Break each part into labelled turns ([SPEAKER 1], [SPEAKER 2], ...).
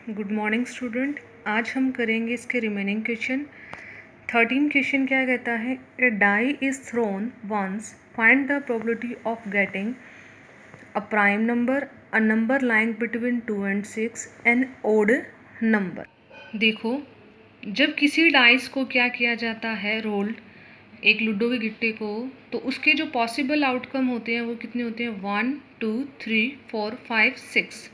[SPEAKER 1] Good morning student. आज हम करेंगे इसके रिमेनिंग क्वेश्चन। 13 क्वेश्चन क्या कहता है, a die is thrown once, find the probability of getting a prime number, a number lying between 2 and 6, an odd number. देखो, जब किसी डाइस को क्या किया जाता है, रोल्ड, एक लूडो के गिट्टे को, तो उसके जो पॉसिबल आउटकम होते हैं वो कितने होते हैं, 1 2 3 4 5 6।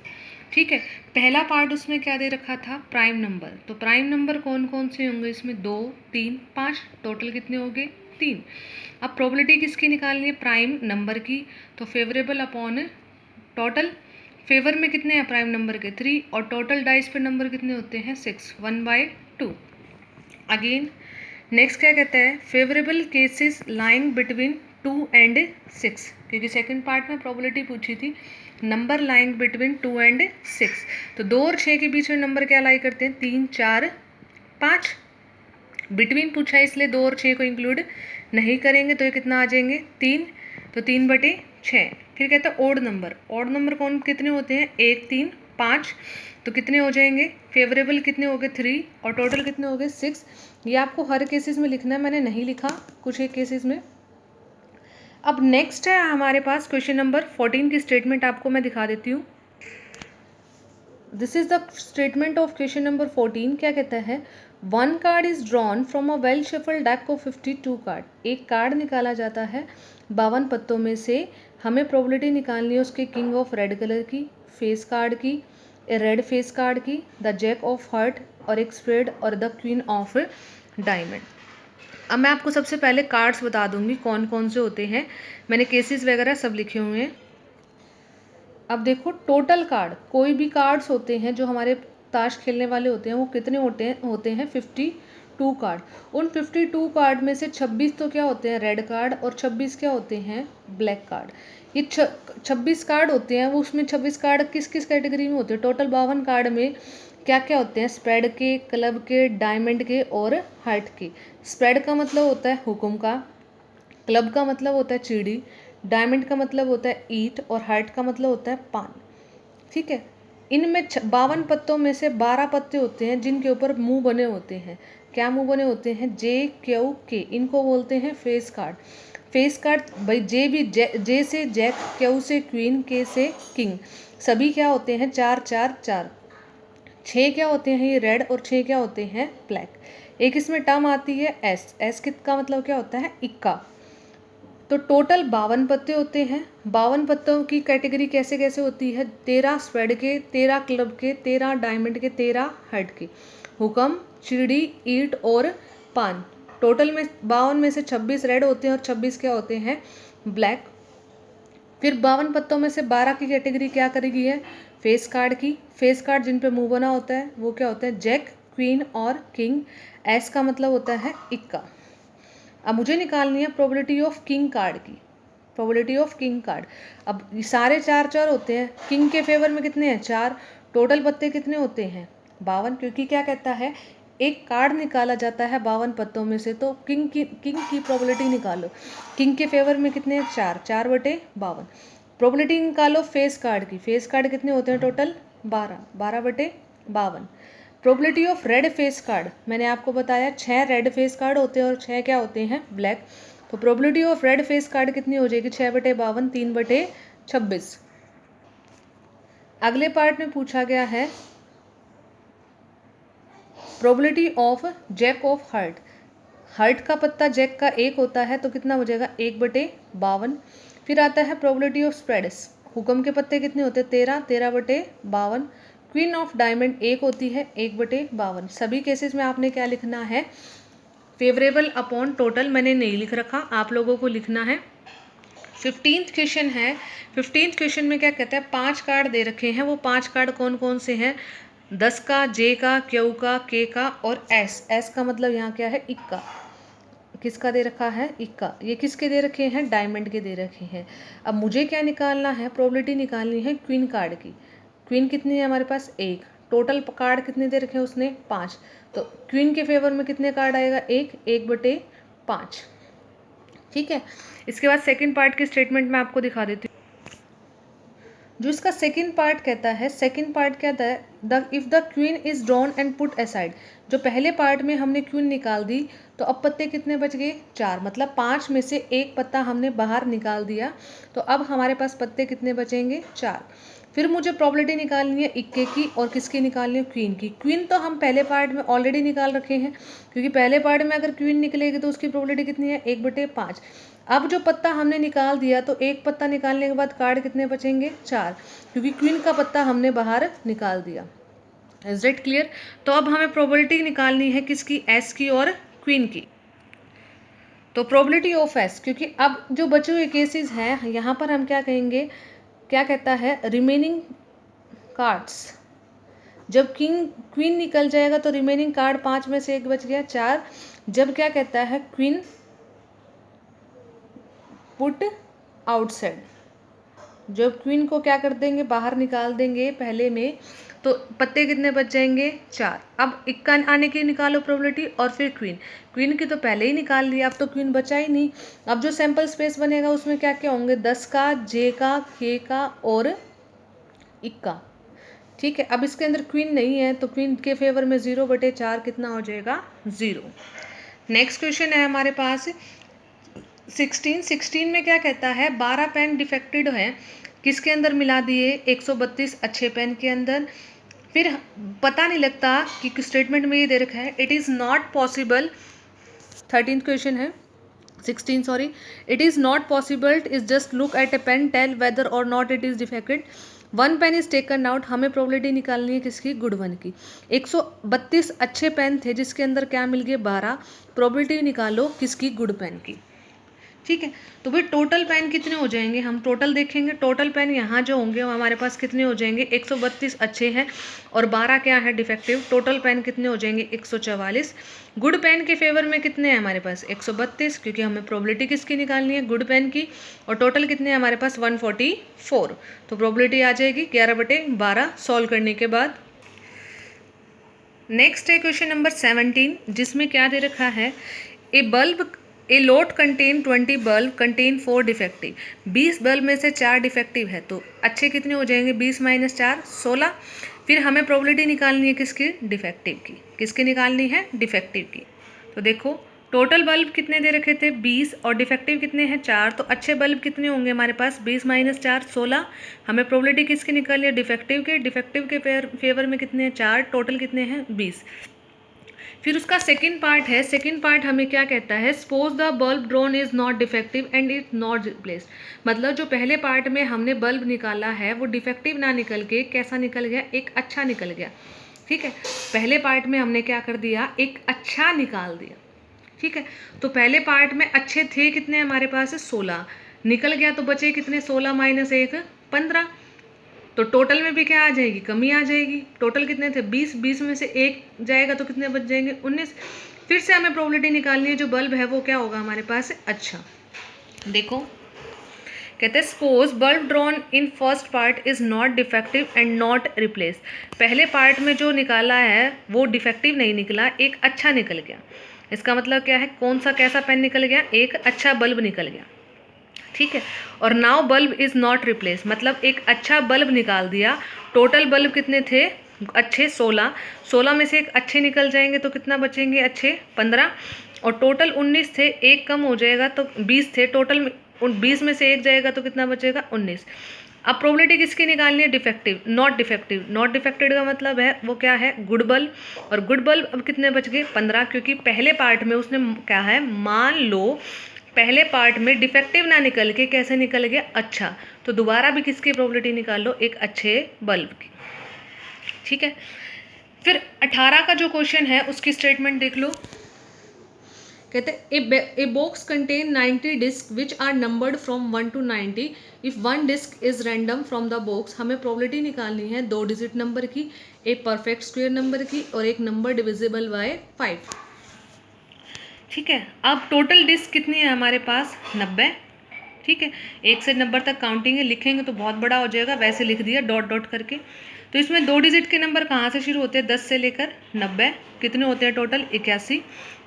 [SPEAKER 1] ठीक है, पहला पार्ट उसमें क्या दे रखा था, प्राइम नंबर। तो प्राइम नंबर कौन कौन से होंगे इसमें, 2 3 5, टोटल कितने हो गए, 3। अब प्रोबेबिलिटी किसकी निकालनी है, प्राइम नंबर की। तो फेवरेबल अपॉन टोटल, फेवर में कितने हैं प्राइम नंबर के, 3, और टोटल डाइस पे नंबर कितने होते हैं, 6, 1/2। अगेन नेक्स्ट क्या कहता है, favourable cases lying between 2 and 6, क्योंकि सेकंड पार्ट में प्रोबेबिलिटी पूछी थी, नंबर लाइंग बिटवीन 2 and 6। तो 2 और 6 के बीच में नंबर क्या लाई करते हैं, 3 4 5। बिटवीन पूछा है इसलिए 2 और 6 को इंक्लूड नहीं करेंगे, तो ये कितना आ जाएंगे, 3। तो 3/6। फिर कहता है ओड नंबर। ओड नंबर कौन कितने होते हैं, 1 3 5। तो कितने हो जाएंगे, फेवरेबल कितने हो गए, 3, और टोटल कितने हो गए, 6। ये आपको हर केसेस में लिखना है, मैंने नहीं लिखा कुछ एक केसेस में। अब नेक्स्ट है हमारे पास क्वेश्चन नंबर 14 की स्टेटमेंट आपको मैं दिखा देती हूँ। This is the statement of question number 14। क्या कहता है, 1 card is drawn from a well shuffled deck of 52 card. एक कार्ड निकाला जाता है 52 पत्तों में से। हमें प्रोबेबिलिटी निकालनी है उसके किंग ऑफ रेड कलर की, फेस कार्ड की, रेड फेस कार्ड की, द जैक ऑफ हार्ट, और एक स्प्रेड, और द क्वीन ऑफ डायमंड। अब मैं आपको सबसे पहले कार्ड्स बता दूंगी कौन कौन से होते हैं, मैंने केसेस वगैरह सब लिखे हुए हैं। अब देखो, टोटल कार्ड, कोई भी कार्ड्स होते हैं जो हमारे ताश खेलने वाले होते हैं, वो कितने होते हैं 52 कार्ड। उन 52 कार्ड में से 26 तो क्या होते हैं, रेड कार्ड, और 26 क्या होते हैं, ब्लैक कार्ड। ये 26 कार्ड होते हैं, वो उसमें 26 कार्ड किस किस कैटेगरी में होते हैं, टोटल 52 कार्ड में क्या क्या होते हैं, स्प्रेड के, क्लब के, डायमंड के, और हार्ट के। स्प्रेड का मतलब होता है हुक्म का, क्लब का मतलब होता है चिड़ी, डायमंड का मतलब होता है ईट, और हार्ट का मतलब होता है पान। ठीक है, इनमें 52 पत्तों में से 12 पत्ते होते हैं जिनके ऊपर मुंह बने होते हैं। क्या मुंह बने होते हैं, जे क्यू के, इनको बोलते हैं फेस कार्ड। फेस कार्ड भाई, जे से जैक, क्यू से क्वीन, के से किंग, सभी क्या होते हैं, 4 4 4। 6 क्या होते हैं, ये रेड, और 6 क्या होते हैं, ब्लैक। एक इसमें टर्म आती है एस। एस का मतलब क्या होता है, इक्का। तो टोटल 52 पत्ते होते हैं। 52 पत्तों की कैटेगरी कैसे कैसे होती है, 13 स्प्रेड के, 13 क्लब के, 13 डायमंड के, 13 हर्ट के, हुक्म, चिड़ी, ईट, और पान। टोटल में 52 में से 26 रेड होते हैं और 26 क्या होते हैं, ब्लैक। फिर 52 पत्तों में से 12 की कैटेगरी क्या करेगी है, फेस कार्ड की। फेस कार्ड जिन पे मुंह बना होता है वो क्या होता है, जैक, क्वीन, और किंग। एस का मतलब होता है इक्का। अब मुझे निकालनी है प्रोबेबिलिटी ऑफ किंग कार्ड की, प्रोबेबिलिटी ऑफ किंग कार्ड। अब ये सारे 4 4 होते हैं, किंग के फेवर में कितने हैं, 4। टोटल पत्ते कितने होते हैं, 52, क्योंकि क्या कहता है, एक कार्ड निकाला जाता है 52 पत्तों में से, तो किंग की प्रोबेबिलिटी निकालो। किंग के फेवर में कितने हैं, 4, 4/52। प्रोबेबिलिटी निकालो फेस कार्ड की। फेस कार्ड कितने होते हैं total, 12, 12/52। Probability of red face card, मैंने आपको बताया 6 रेड फेस कार्ड होते हैं और 6 क्या होते हैं, ब्लैक। तो probability of red face card कितनी हो जाएगी, 6/52, 3/26। अगले पार्ट में पूछा गया है probability of jack of heart. Heart का पत्ता जैक का 1 होता है, तो कितना हो जाएगा, 1/52। फिर आता है प्रोबेबिलिटी ऑफ स्प्रेड्स। हुक्म के पत्ते कितने होते हैं, 13, 13/52। क्वीन ऑफ डायमंड 1 होती है, 1/52। सभी केसेस में आपने क्या लिखना है, फेवरेबल अपॉन टोटल। मैंने नहीं लिख रखा, आप लोगों को लिखना है। 15th क्वेश्चन है। 15th क्वेश्चन में क्या कहता है, 5 कार्ड दे रखे हैं, वो 5 कार्ड कौन कौन से हैं, 10 का, जे का, क्यू का, के का, और एस। एस का मतलब यहाँ क्या है, इक्का। किसका दे रखा है, इक्का। ये किसके दे रखे हैं, डायमंड के दे रखे हैं। अब मुझे क्या निकालना है, प्रोबेबिलिटी निकालनी है क्वीन कार्ड की। क्वीन कितनी है हमारे पास, 1। टोटल कार्ड कितने दे रखे हैं उसने, 5। तो क्वीन के फेवर में कितने कार्ड आएगा, 1, 1/5। ठीक है, इसके बाद सेकंड पार्ट की स्टेटमेंट मैं आपको दिखा देती हूँ। जो इसका सेकंड पार्ट कहता है, सेकंड पार्ट कहता है the if the queen is drawn and put aside. जो पहले पार्ट में हमने क्वीन निकाल दी तो अब पत्ते कितने बच गए, 4, मतलब 5 में से एक पत्ता हमने बाहर निकाल दिया, तो अब हमारे पास पत्ते कितने बचेंगे, 4। फिर मुझे प्रोबेबिलिटी निकालनी है इक्के की, और किसकी निकालनी है, क्वीन की। क्वीन तो हम पहले पार्ट में ऑलरेडी निकाल रखे हैं, क्योंकि पहले पार्ट में अगर क्वीन निकलेगी तो उसकी प्रोबेबिलिटी कितनी है, 1/5। अब जो पत्ता हमने निकाल दिया तो एक पत्ता निकालने के बाद कार्ड कितने बचेंगे, 4, क्योंकि क्वीन का पत्ता हमने बाहर निकाल दिया। Is it clear? तो अब हमें प्रोबेबिलिटी निकालनी है किसकी, एस की और क्वीन की। तो प्रोबेबिलिटी ऑफ एस, क्योंकि अब जो बचे हुए केसेस हैं यहाँ पर हम क्या कहेंगे, क्या कहता है, रिमेनिंग कार्ड्स। जब क्वीन निकल जाएगा तो रिमेनिंग कार्ड 5 में से एक बच गया, 4। जब क्या कहता है, क्वीन पुट आउटसाइड, जब क्वीन को क्या कर देंगे, बाहर निकाल देंगे पहले में, तो पत्ते कितने बच जाएंगे, 4। अब इक्का आने की निकालो प्रोबेबिलिटी, और फिर क्वीन की तो पहले ही निकाल लिया, अब तो क्वीन बचा ही नहीं। अब जो सैंपल स्पेस बनेगा उसमें क्या क्या होंगे, 10 का, जे का, के का और इक्का। ठीक है, अब इसके अंदर क्वीन नहीं है तो क्वीन के फेवर में 0/4 कितना हो जाएगा, 0। नेक्स्ट क्वेश्चन है हमारे पास 16 में क्या कहता है, 12 पेन डिफेक्टेड है, किसके अंदर मिला दिए, 132 अच्छे पेन के अंदर। फिर पता नहीं लगता कि स्टेटमेंट में ये दे रखा है, it is not possible, 13th question है 16 sorry, it is not possible is just look at a pen, tell whether or not it is defected. 1 pen is taken out, हमें प्रोबेबिलिटी निकालनी है किसकी, गुड वन की। 132 अच्छे pen थे जिसके अंदर क्या मिल गए, 12। प्रोबेबिलिटी निकालो किसकी, गुड पेन की। ठीक है, तो भाई टोटल पेन कितने हो जाएंगे, हम टोटल देखेंगे। टोटल पेन यहाँ जो होंगे वो हमारे पास कितने हो जाएंगे, 132 अच्छे हैं और 12 क्या है, डिफेक्टिव। टोटल पेन कितने हो जाएंगे, 144। गुड पेन के फेवर में कितने हैं हमारे पास, 132, क्योंकि हमें प्रोबेबिलिटी किसकी निकालनी है, गुड पेन की। और टोटल कितने हैं हमारे पास, 144। तो प्रोबेबिलिटी आ जाएगी 11/12 सॉल्व करने के बाद। नेक्स्ट है क्वेश्चन नंबर 17, जिसमें क्या दे रखा है, a lot contain 20 bulb contain 4 defective. 20 bulb में से 4 डिफेक्टिव है, तो अच्छे कितने हो जाएंगे, 20 - 4 16। फिर हमें प्रोबेबिलिटी निकालनी है किसकी, डिफेक्टिव की। किसकी निकालनी है, डिफेक्टिव की। तो देखो टोटल बल्ब कितने दे रखे थे, 20, और डिफेक्टिव कितने हैं, 4। तो अच्छे बल्ब कितने होंगे हमारे पास, 20 - 4 16। हमें प्रोबेबिलिटी किसकी निकालनी है, डिफेक्टिव के। डिफेक्टिव के फेवर में कितने हैं, 4। टोटल कितने हैं, 20। फिर उसका सेकंड पार्ट है, सेकंड पार्ट हमें क्या कहता है, suppose the bulb drawn is not defective and it not replaced. मतलब जो पहले पार्ट में हमने बल्ब निकाला है वो डिफेक्टिव ना निकल के कैसा निकल गया, एक अच्छा निकल गया। ठीक है, पहले पार्ट में हमने क्या कर दिया, एक अच्छा निकाल दिया। ठीक है, तो पहले पार्ट में अच्छे थे कितने हमारे पास, 16 निकल गया, तो बचे कितने, 16 - 1 15। तो टोटल में भी क्या आ जाएगी, कमी आ जाएगी। टोटल कितने थे, 20, 20 में से एक जाएगा तो कितने बच जाएंगे, 19। फिर से हमें प्रोबेबिलिटी निकालनी है, जो बल्ब है वो क्या होगा हमारे पास, अच्छा। देखो कहते हैं suppose bulb drawn in first part is not defective and not replace. पहले पार्ट में जो निकाला है वो डिफेक्टिव नहीं निकला, एक अच्छा निकल गया। इसका मतलब क्या है, कौन सा कैसा पेन निकल गया, एक अच्छा बल्ब निकल गया। ठीक है, और now bulb is not replace, मतलब एक अच्छा बल्ब निकाल दिया। टोटल बल्ब कितने थे अच्छे, 16। 16 में से एक अच्छे निकल जाएंगे तो कितना बचेंगे, अच्छे 15। और टोटल 19 थे, एक कम हो जाएगा तो 20 थे। टोटल 20 में से एक जाएगा तो कितना बचेगा, 19। अब प्रोबेबिलिटी किसकी निकालनी है, defective, not defective. Not defected का मतलब है वो क्या है, गुड बल्ब। और गुड बल्ब अब कितने बच गए, 15, क्योंकि पहले पार्ट में उसने क्या है, मान लो पहले पार्ट में डिफेक्टिव ना निकल के कैसे निकल गया, अच्छा। तो दोबारा भी किसकी प्रोबेबिलिटी निकाल लो, एक अच्छे बल्ब की। ठीक है, फिर 18 का जो क्वेश्चन है उसकी स्टेटमेंट देख लो। कहते हैं a box contain 90 disc which are numbered from 1 to 90। If 1 disc is random from the box, हमें प्रोबेबिलिटी निकालनी है 2 डिजिट नंबर की, एक परफेक्ट स्क्वायर नंबर की और एक नंबर डिविजिबल बाय 5। ठीक है, अब टोटल डिस्क कितनी है हमारे पास, 90। ठीक है, 1 से 90 तक काउंटिंग है, लिखेंगे तो बहुत बड़ा हो जाएगा, वैसे लिख दिया डॉट डॉट करके। तो इसमें 2 डिजिट के नंबर कहाँ से शुरू होते हैं, 10 से लेकर 90। कितने होते हैं टोटल, 81।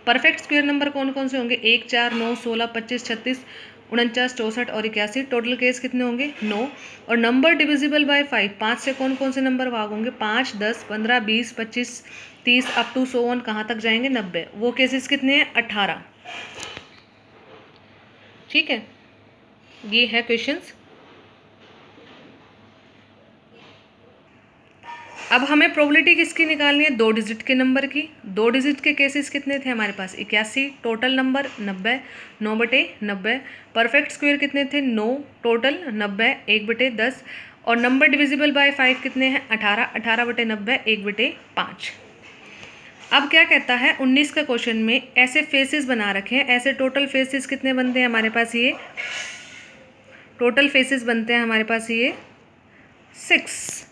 [SPEAKER 1] परफेक्ट स्क्वायर नंबर कौन कौन से होंगे, 1 4 9 16 25 36 49, 64 और 81। टोटल केस कितने होंगे? 9। और नंबर डिविजिबल बाय 5, 5 से कौन कौन से नंबर भाग होंगे? 5, 10, 15, 20, 25, 30 अप टू सो ऑन कहाँ तक जाएंगे? 90। वो केसेस कितने हैं? 18। ठीक है, ये है क्वेश्चंस। अब हमें प्रोबेबिलिटी किसकी निकालनी है? 2 डिजिट के नंबर की। 2 डिजिट के केसेस कितने थे हमारे पास? 81। Total number 90, 9/90। परफेक्ट स्क्वायर कितने थे? 9। टोटल 90, 1/10। और नंबर डिविजिबल बाय 5 कितने हैं? 18, 18/90, 1/5। अब क्या कहता है 19 का क्वेश्चन में, ऐसे फेसेस बना रखे हैं। ऐसे टोटल फेसेस कितने बनते हैं हमारे पास? ये टोटल फेसेस बनते हैं हमारे पास ये 6।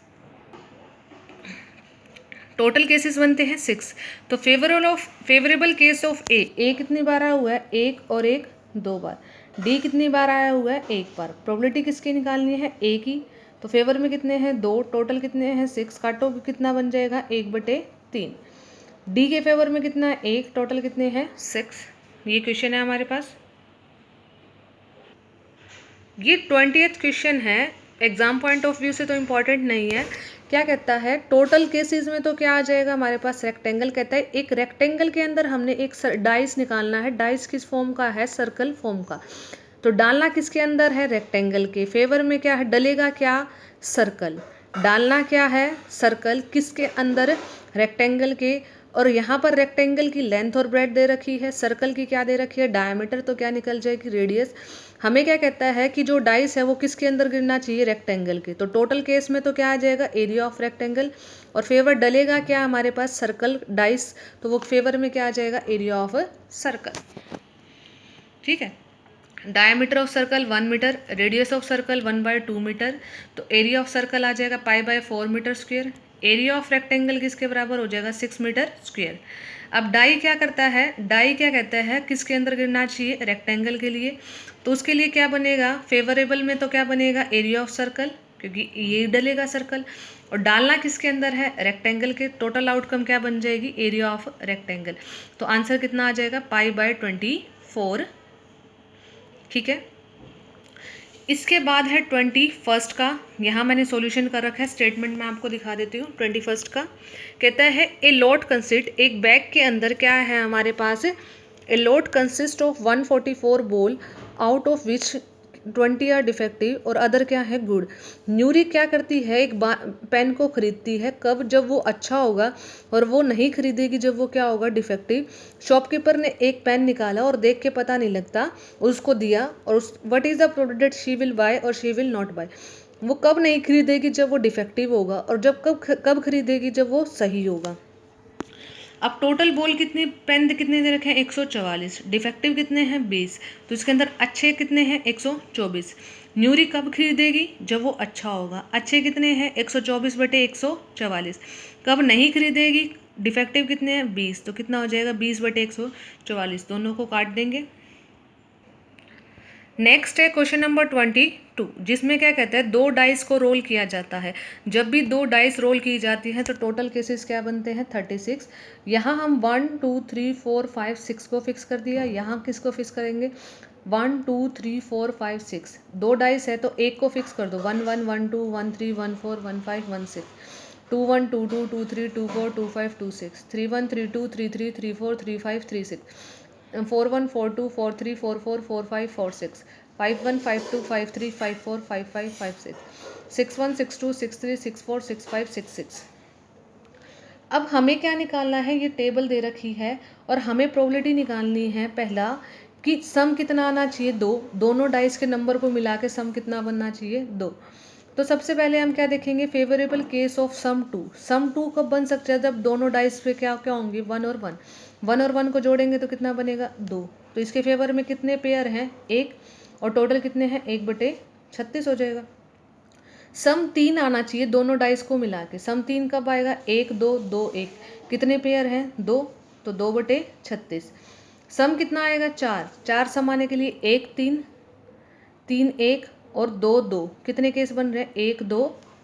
[SPEAKER 1] टोटल केसेस बनते हैं 6। तो फेवरेबल केस ऑफ ए कितनी बार आया हुआ है? 1 और 1 2 बार। डी कितनी बार आया हुआ है? 1 बार। प्रोबेबिलिटी किसकी निकालनी है? ए की। तो फेवर में कितने हैं? 2। टोटल कितने हैं? 6। काटो कितना बन जाएगा? 1/3। डी के फेवर में कितना है? 1। टोटल कितने हैं? 6। ये क्वेश्चन है हमारे पास। ये 20th क्वेश्चन है। एग्जाम पॉइंट ऑफ व्यू से तो इम्पॉर्टेंट नहीं है। क्या कहता है टोटल केसेस में? तो क्या आ जाएगा हमारे पास? रेक्टेंगल। कहता है एक रेक्टेंगल के अंदर हमने एक डाइस निकालना है। डाइस किस फॉर्म का है? सर्कल फॉर्म का। तो डालना किसके अंदर है? रेक्टेंगल के। फेवर में क्या है? डलेगा क्या? सर्कल। डालना क्या है? सर्कल। किसके अंदर? रेक्टेंगल के। और यहाँ पर रेक्टेंगल की लेंथ और ब्रेड दे रखी है, सर्कल की क्या दे रखी है? डायमीटर। तो क्या निकल जाएगी? रेडियस। हमें क्या कहता है कि जो डाइस है वो किसके अंदर गिरना चाहिए? रेक्टेंगल के। तो टोटल केस में तो क्या आ जाएगा? Area of rectangle. और फेवर डलेगा क्या हमारे पास? Circle dice. तो वो फेवर में क्या आ जाएगा? Area of circle. ठीक है। Diameter of circle 1 metre, radius of circle 1/2 metre. तो एरिया ऑफ सर्कल आ जाएगा π/4 metre square. Area of rectangle किसके बराबर हो जाएगा? 6 मीटर स्क्वेयर। अब डाई क्या करता है? डाई क्या कहता है किसके अंदर गिरना चाहिए? रेक्टेंगल के लिए। तो उसके लिए क्या बनेगा? फेवरेबल में तो क्या बनेगा? एरिया ऑफ सर्कल, क्योंकि ये डलेगा सर्कल। और डालना किसके अंदर है? रेक्टेंगल के। टोटल आउटकम क्या बन जाएगी? Area of rectangle. तो आंसर कितना आ जाएगा? π/24। ठीक है। इसके बाद है 21 का। यहाँ मैंने सॉल्यूशन कर रखा है, स्टेटमेंट मैं आपको दिखा देती हूँ। 21 का कहता है ए लॉट कंसिस्ट, एक बैग के अंदर क्या है हमारे पास? A lot consist of 144 ball out of which 20 are defective और अदर क्या है? गुड। न्यूरी क्या करती है? एक पेन को खरीदती है। कब? जब वो अच्छा होगा। और वो नहीं खरीदेगी जब वो क्या होगा? डिफेक्टिव। शॉपकीपर ने एक पेन निकाला और देख के पता नहीं लगता, उसको दिया। और उस what is the product she will buy और शी विल नॉट बाय। वो कब नहीं खरीदेगी? जब वो डिफेक्टिव होगा। और जब कब खरीदेगी? जब वो सही होगा। अब टोटल बॉल कितने, पेन कितने दे रखे हैं? 144। डिफेक्टिव कितने हैं? 20। तो इसके अंदर अच्छे कितने हैं? 124। न्यूरी कब खरीदेगी? जब वो अच्छा होगा। अच्छे कितने हैं? 124/144। कब नहीं खरीदेगी? डिफेक्टिव कितने हैं? 20। तो कितना हो जाएगा? 20/144। दोनों को काट देंगे। नेक्स्ट है क्वेश्चन नंबर 22, जिसमें क्या कहता है 2 डाइस को रोल किया जाता है। जब भी 2 डाइस रोल की जाती है तो टोटल केसेस क्या बनते हैं? 36। यहाँ हम 1 2 3 4 5 6 को फिक्स कर दिया। यहाँ किसको फिक्स करेंगे? 1 2 3 4 5 6। 2 डाइस है तो एक को फिक्स कर दो। 1 1 1 2 1 3 1 4 1 5 1 6। 2 1 2 2 2 3 2 4 2 5 2 6। 3 1 3 2 3 3 3 4 3 5 3 6। 4 1 4 2 4 3 4 4 4 5 4 6। 5 1 5 2 5 3 5 4 5 5 5 6। 6 1 6 2 6 3 6 4 6 5 6 6। अब हमें क्या निकालना है? ये टेबल दे रखी है और हमें प्रोबेबिलिटी निकालनी है पहला कि सम कितना आना चाहिए? 2। दोनों डाइस के नंबर को मिला के सम कितना बनना चाहिए? 2। तो सबसे पहले हम क्या देखेंगे? Favourable case of some 2। सम 2 कब बन सकता है? जब दोनों डाइस पे क्या क्या होंगे? 1 और 1। 1 और 1 को जोड़ेंगे तो कितना बनेगा? 2। तो इसके फेवर में कितने पेयर हैं? 1। और टोटल कितने हैं? 1/36 हो जाएगा। सम 3 आना चाहिए दोनों डाइस को मिला के। सम 3 कब आएगा? 1 2 2 1। कितने पेयर हैं? 2। तो 2/36। सम कितना आएगा? 4। 4 सम आने के लिए 1 3 3 1 और 2 2। कितने केस बन रहे हैं? 1 2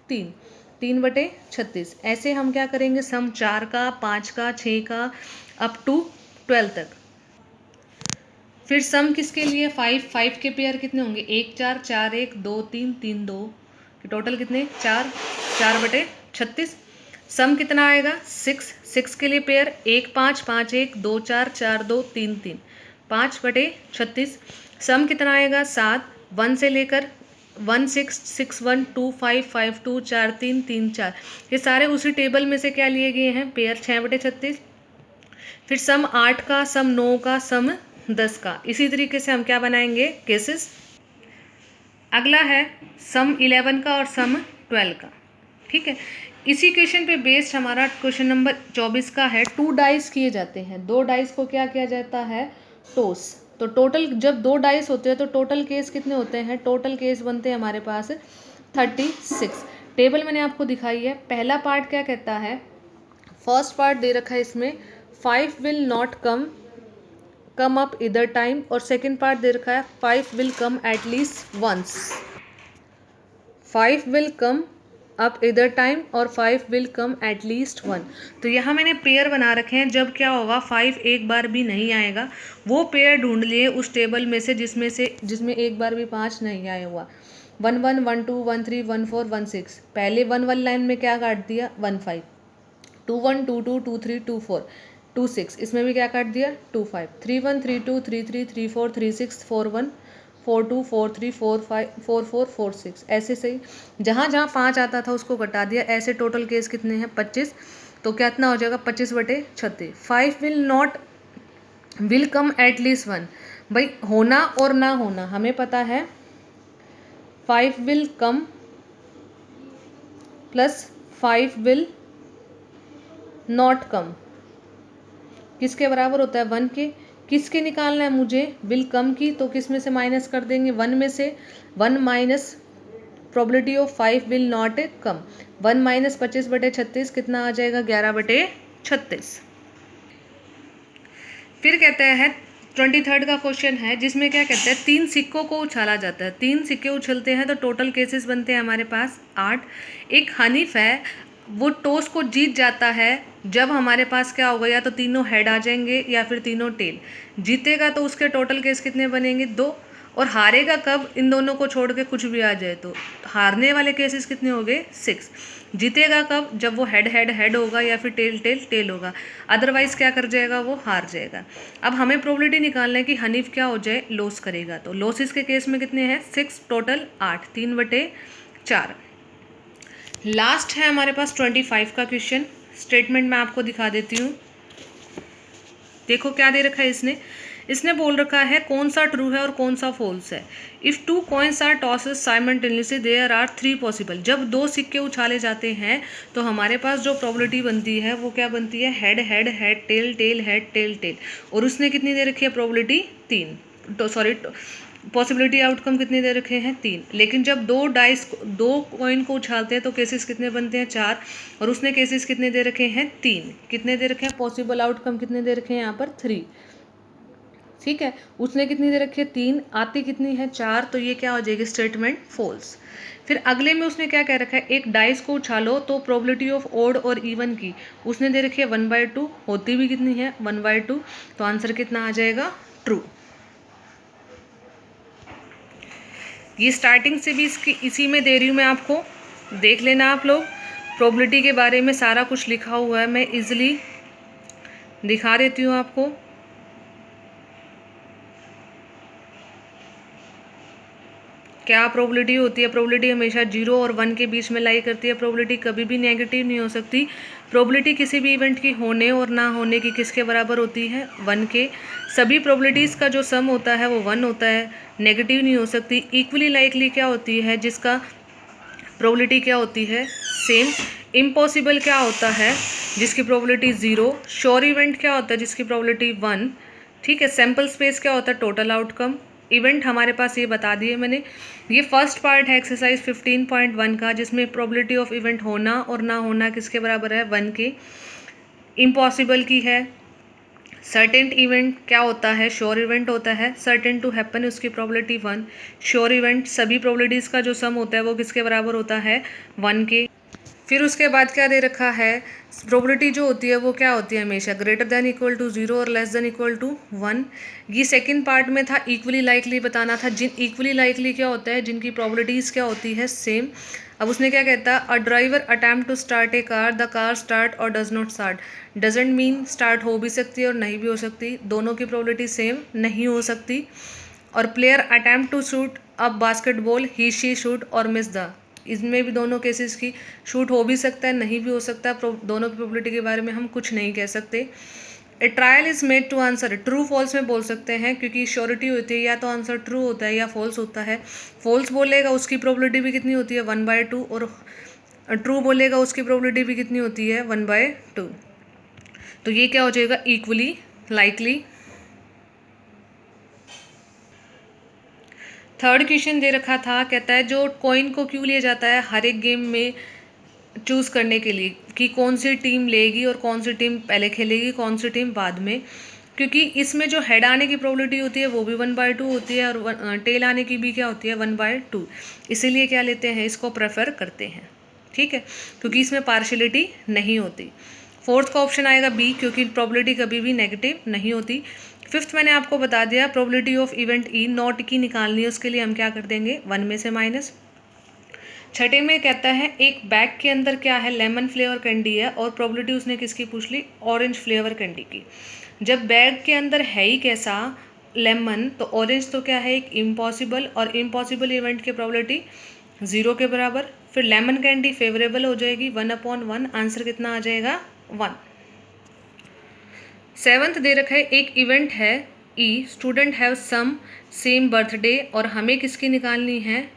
[SPEAKER 1] 3। 3/36। ऐसे हम क्या करेंगे? सम 4 का, 5 का, 6 का अप टू 12 तक। फिर सम किसके लिए 5 के पेयर कितने होंगे 1 4 4 1 2 3 3 2 टोटल कितने 4 4/36। सम कितना आएगा 6 के लिए पेयर 1 5 5 1 2 4 4 2 3 3 5/36। सम कितना आएगा 7 1 से लेकर 1 6 6 1 2 5 5 2 4 3 3 4। ये सारे उसी टेबल में से क्या लिए गए हैं पेयर 6/36। फिर सम 8 का, सम 9 का, सम 10 का। इसी तरीके से हम क्या बनाएंगे केसेस। अगला है सम 11 का और सम 12 का। ठीक है, इसी क्वेश्चन पे बेस्ड हमारा क्वेश्चन नंबर 24 का है। 2 डाइस किए जाते हैं, 2 डाइस को क्या किया जाता है टॉस। तो टोटल जब 2 डाइस होते हैं तो टोटल केस कितने होते हैं, टोटल केस बनते हैं हमारे पास 36। टेबल मैंने आपको दिखाई है। पहला पार्ट क्या कहता है, फर्स्ट पार्ट दे रखा है इसमें 5 विल नॉट कम अप इधर टाइम, और सेकेंड पार्ट दे रखा है 5 will come at least once. 5 will come up इधर टाइम और 5 विल कम एटलीस्ट 1। तो यहाँ मैंने पेयर बना रखे हैं, जब क्या होगा 5 एक बार भी नहीं आएगा वो पेयर ढूंढ लिए उस टेबल में से जिसमें एक बार भी 5 नहीं आया हुआ। 1 1 1 2 1 3 1 4 1 6। पहले 1 1 लाइन में क्या काट दिया 1 5। 2 1 2 2 2 3 2 4 2 6। इसमें भी क्या काट दिया 2 5। 3 1 3 2 3 3 3 4 3 6 4 1 4 2 4 3 4 5 4 4 4 6। ऐसे सही जहाँ जहाँ 5 आता था उसको घटा दिया। ऐसे टोटल केस कितने हैं 25। तो कितना हो जाएगा 25/36। 5 विल कम एटलीस्ट 1। भाई होना और ना होना हमें पता है। 5 will come plus 5 will not कम किसके बराबर होता है 1 के। किसके निकालना है मुझे विल कम की, तो किस में से माइनस कर देंगे 1 में से। 1 minus probability of 5 will not come. 1 minus 25/36 कितना आ जाएगा 11/36। फिर कहते हैं 23rd का क्वेश्चन है, जिसमें क्या कहते हैं 3 सिक्कों को उछाला जाता है। 3 सिक्के उछलते हैं तो टोटल केसेस बनते हैं हमारे पास 8। एक हनीफ है, वो टॉस को जीत जाता है जब हमारे पास क्या होगा या तो तीनों हेड आ जाएंगे या फिर तीनों टेल। जीतेगा तो उसके टोटल केस कितने बनेंगे 2। और हारेगा कब इन दोनों को छोड़ के कुछ भी आ जाए तो हारने वाले केसेस कितने हो गए 6। जीतेगा कब जब वो हेड होगा या फिर टेल होगा, अदरवाइज क्या कर जाएगा वो हार जाएगा। अब हमें प्रोबेबिलिटी निकालना है कि हनीफ क्या हो जाए लॉस करेगा। तो लॉसेस के केस में कितने हैं 6, टोटल 8, 3/4। लास्ट है हमारे पास 25 का क्वेश्चन। स्टेटमेंट मैं आपको दिखा देती हूँ। देखो क्या दे रखा है इसने बोल रखा है कौन सा ट्रू है और कौन सा फॉल्स है। If 2 coins are tosses simultaneously there are 3 possible. जब 2 सिक्के उछाले जाते हैं तो हमारे पास जो प्रोबेबिलिटी बनती है वो क्या बनती है हेड टेल हेड टेल। और उसने कितनी दे रखी है प्रोबेबिलिटी 3, तो सॉरी पॉसिबिलिटी आउटकम कितने दे रखे हैं 3। लेकिन जब 2 कॉइन को उछालते हैं तो केसेस कितने बनते हैं 4, और उसने केसेस कितने दे रखे हैं 3। कितने दे रखे हैं पॉसिबल आउटकम कितने दे रखे हैं यहाँ पर 3। ठीक है, उसने कितनी दे रखी है 3, आती कितनी है 4, तो ये क्या हो जाएगी स्टेटमेंट फॉल्स। फिर अगले में उसने क्या कह रखा है एक डाइस को उछालो तो प्रोबेबिलिटी ऑफ ऑड और इवन की उसने दे रखी है 1/2, होती भी कितनी है 1/2। तो आंसर कितना आ जाएगा ट्रू। ये स्टार्टिंग से भी इसी में दे रही हूँ मैं आपको, देख लेना आप लोग। प्रोबेबिलिटी के बारे में सारा कुछ लिखा हुआ है, मैं इजीली दिखा देती हूँ आपको। क्या प्रोबेबिलिटी होती है, प्रोबेबिलिटी हमेशा 0 और 1 के बीच में लाई करती है। प्रोबेबिलिटी कभी भी नेगेटिव नहीं हो सकती। प्रोबेबिलिटी किसी भी इवेंट की होने और ना होने की किसके बराबर होती है 1 के। सभी प्रोबेबिलिटीज़ का जो सम होता है वो 1 होता है, नेगेटिव नहीं हो सकती। इक्वली लाइकली क्या होती है जिसका प्रोबेबिलिटी क्या होती है सेम। इम्पॉसिबल क्या होता है जिसकी प्रोबेबिलिटी 0। श्योर इवेंट क्या होता है जिसकी प्रोबेबिलिटी 1। ठीक है, सैम्पल स्पेस क्या होता है टोटल आउटकम। इवेंट हमारे पास ये बता दिए मैंने। ये फर्स्ट पार्ट है एक्सरसाइज 15.1 का, जिसमें प्रोबेबिलिटी ऑफ इवेंट होना और ना होना किसके बराबर है 1 के। इम्पॉसिबल की है। सर्टेन इवेंट क्या होता है श्योर इवेंट होता है। सर्टेन टू हैपन उसकी प्रोबेबिलिटी 1। श्योर इवेंट सभी प्रोबेबिलिटीज़ का जो सम होता है वो किसके बराबर होता है 1 के। फिर उसके बाद क्या दे रखा है, प्रोबेबिलिटी जो होती है वो क्या होती है हमेशा ग्रेटर देन इक्वल टू 0 और लेस देन इक्वल टू 1। ये सेकंड पार्ट में था, इक्वली लाइकली बताना था। जिन इक्वली लाइकली क्या होता है, जिनकी प्रोबेबिलिटीज़ क्या होती है सेम। अब उसने क्या कहता है, a driver attempt to start a car, the car start or does not start. Doesn't mean start हो भी सकती है और नहीं भी हो सकती, दोनों की प्रोबेबिलिटी सेम नहीं हो सकती। और player attempt to shoot a basketball, he she shoot और मिस द। इसमें भी दोनों केसेस की शूट हो भी सकता है नहीं भी हो सकता है, दोनों की प्रोबेबिलिटी के बारे में हम कुछ नहीं कह सकते। A trial is made to answer, true false में बोल सकते हैं क्योंकि श्योरिटी होती है या तो आंसर ट्रू होता है या फॉल्स होता है। फॉल्स बोलेगा उसकी प्रोबेबिलिटी भी कितनी होती है 1/2, और ट्रू बोलेगा उसकी प्रोबेबिलिटी भी कितनी होती है 1/2। तो ये क्या हो जाएगा, इक्वली लाइकली। थर्ड क्वेश्चन दे रखा था, कहता है जो कॉइन को क्यों लिया जाता है हर एक गेम में चूज़ करने के लिए कि कौन सी टीम लेगी और कौन सी टीम पहले खेलेगी, कौन सी टीम बाद में। क्योंकि इसमें जो हेड आने की प्रोबेबिलिटी होती है वो भी 1/2 होती है और टेल आने की भी क्या होती है 1/2। इसीलिए क्या लेते हैं, इसको प्रेफर करते हैं। ठीक है, क्योंकि इसमें पार्शियलिटी नहीं होती। फोर्थ का ऑप्शन आएगा बी, क्योंकि प्रोबेबिलिटी कभी भी नेगेटिव नहीं होती। फिफ्थ मैंने आपको बता दिया, probability of event E not की निकालनी है, उसके लिए हम क्या कर देंगे 1 में से माइनस। छठे में कहता है एक बैग के अंदर क्या है, लेमन फ्लेवर कैंडी है और प्रोबेबिलिटी उसने किसकी पूछ ली, ऑरेंज फ्लेवर कैंडी की। जब बैग के अंदर है ही कैसा लेमन, तो ऑरेंज तो क्या है एक इम्पॉसिबल, और इम्पॉसिबल इवेंट की प्रोबेबिलिटी 0 के बराबर। फिर लेमन कैंडी फेवरेबल हो जाएगी 1/1, आंसर कितना आ जाएगा 1। सेवंथ दे रखा है एक इवेंट है E, student have some same birthday, और हमें किसकी निकालनी है,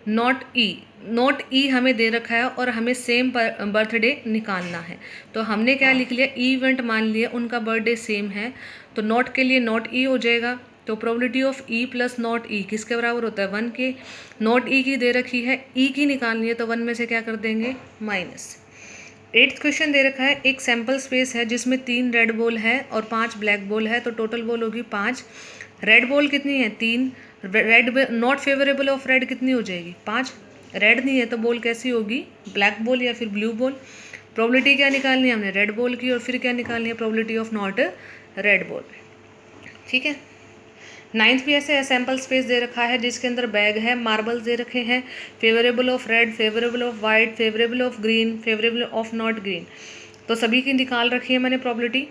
[SPEAKER 1] नॉट ई। नॉट ई हमें दे रखा है और हमें सेम बर्थडे निकालना है। तो हमने क्या लिख लिया, ई इवेंट मान लिया उनका बर्थडे सेम है, तो नॉट के लिए नॉट ई हो जाएगा। तो probability of E plus not E किसके बराबर होता है 1 के। नॉट ई की दे रखी है, ई की निकालनी है, तो 1 में से क्या कर देंगे माइनस। एट्थ क्वेश्चन दे रखा है एक सैम्पल स्पेस है जिसमें 3 रेड बॉल है और 5 ब्लैक बॉल है, तो टोटल बॉल होगी 5। रेड बॉल कितनी है 3, red not favourable of red कितनी हो जाएगी 5। रेड नहीं है तो बॉल कैसी होगी, ब्लैक बॉल या फिर ब्लू बॉल। प्रोबेबिलिटी क्या निकालनी है हमने, रेड बॉल की, और फिर क्या निकालनी है probability of not red ball. ठीक है, नाइन्थ भी ऐसे सैम्पल स्पेस दे रखा है जिसके अंदर बैग है, मार्बल्स दे रखे हैं, favourable of red, favourable of white, favourable of green, favourable of not green. तो सभी की निकाल रखी है मैंने प्रोबेबिलिटी।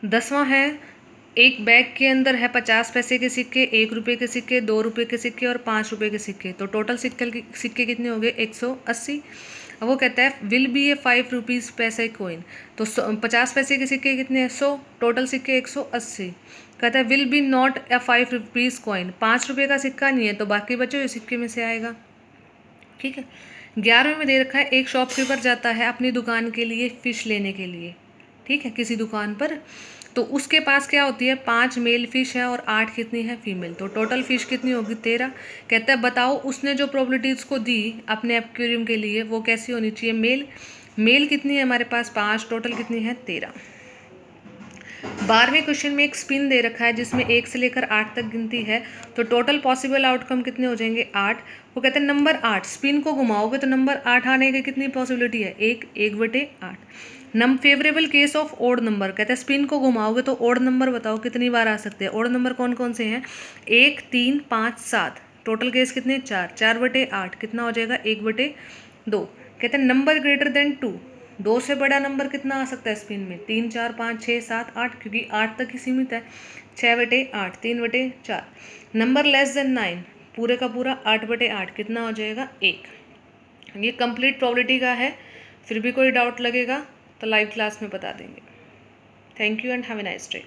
[SPEAKER 1] दसवां है एक बैग के अंदर है 50 पैसे के सिक्के, 1 रुपये के सिक्के, 2 रुपये के सिक्के और 5 रुपये के सिक्के। तो टोटल सिक्के कितने हो गए 180। अब वो कहता है विल बी ए 5 रुपीज़ पैसे कोइन। तो 50 पैसे के सिक्के कितने हैं 100, टोटल सिक्के 180। कहता है will be not a 5 rupees coin, 5 रुपये का सिक्का नहीं है तो बाकी बचे हुए सिक्के में से आएगा। ठीक है, 11वें में दे रखा है एक शॉपकीपर जाता है अपनी दुकान के लिए फ़िश लेने के लिए। ठीक है, किसी दुकान पर, तो उसके पास क्या होती है 5 मेल फिश है और 8 कितनी है फीमेल, तो टोटल फिश कितनी होगी 13। कहता है बताओ उसने जो प्रोबेबिलिटीज़ को दी अपने एक्वेरियम के लिए वो कैसी होनी चाहिए, मेल। मेल कितनी है हमारे पास 5, टोटल कितनी है 13। 12वें क्वेश्चन में एक स्पिन दे रखा है जिसमें 1 से लेकर 8 तक गिनती है, तो टोटल पॉसिबल आउटकम कितने हो जाएंगे 8। वो कहते हैं नंबर 8 स्पिन को घुमाओगे तो नंबर 8 आने की कितनी पॉसिबिलिटी है 1/8। Favourable case of odd number, कहते हैं स्पिन को घुमाओगे तो ओड नंबर बताओ कितनी बार आ सकते हैं। ओड नंबर कौन कौन से हैं 1, 3, 5, 7, टोटल केस कितने 4, 4/8 कितना हो जाएगा 1/2। कहते हैं नंबर ग्रेटर देन 2, 2 से बड़ा नंबर कितना आ सकता है स्पिन में 3, 4, 5, 6, 7, 8, क्योंकि 8 तक ही सीमित है 6/8, 3/4। नंबर लेस देन 9, पूरे का पूरा 8/8 कितना हो जाएगा 1। ये कंप्लीट प्रोबेबिलिटी का है, फिर भी कोई डाउट लगेगा तो लाइव क्लास में बता देंगे। Thank you and have a nice day.